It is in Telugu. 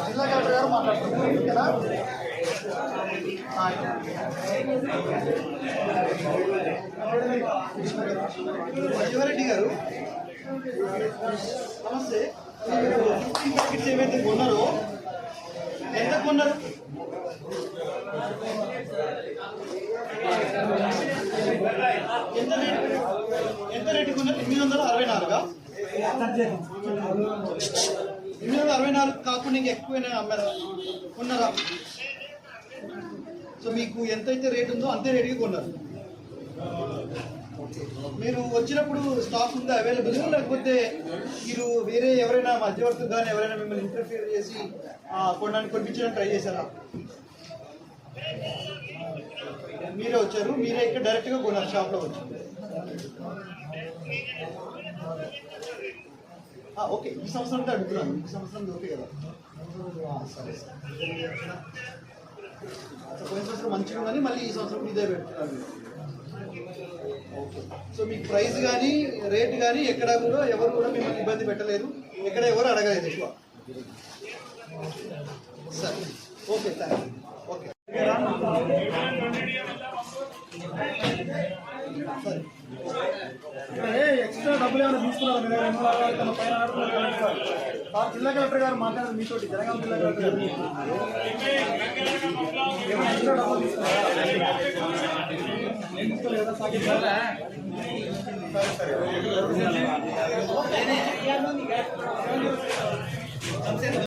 జిల్లా కలెక్టర్ గారు మాట్లాడుతున్నారు ఓకేనా. శివారెడ్డి గారు నమస్తే. ఫిఫ్టీన్ ప్యాకెట్స్ ఏవైతే కొన్నారో ఎంత కొన్నారు? ఎంత రేటు కొన్నారు? 864 864 కాకుండా ఇంకా ఎక్కువైనా అమ్మారా కొన్నారా? సో మీకు ఎంతైతే రేట్ ఉందో అంతే రేటుకి కొన్నారు. మీరు వచ్చినప్పుడు స్టాక్ ఉందా అవైలబుల్, లేకపోతే మీరు వేరే ఎవరైనా మధ్యవర్తులు కానీ ఎవరైనా మిమ్మల్ని ఇంటర్ఫియర్ చేసి కొనడానికి కొనిపించడానికి ట్రై చేశారా? మీరే వచ్చారు, మీరే ఇక్కడ డైరెక్ట్గా కొన్నారు షాప్లో వచ్చి. ఓకే, ఈ సంవత్సరం అడుగుతున్నాను, ఈ సంవత్సరం ఓకే కదా? సరే సార్, పోయిన సంవత్సరం మంచిగా ఉందని మళ్ళీ ఈ సంవత్సరం ఇదే పెడుతున్నారు. ఓకే, సో మీకు ప్రైస్ కానీ రేట్ కానీ ఎక్కడ కూడా ఎవరు కూడా మిమ్మల్ని ఇబ్బంది పెట్టలేదు, ఎక్కడ ఎవరు అడగలేదు ఎక్కువ. సరే, okay, thank you. Okay, extra డబ్బులు ఏమైనా తీసుకున్నారా మీరు? పైన ఆడుతున్నారు సార్. జిల్లా కలెక్టర్ గారు మాట్లాడారు మీతో, జనగాం జిల్లా కలెక్టర్ గారు. ఏమైనా ఎక్స్ట్రా డబ్బులు తీసుకున్నారా?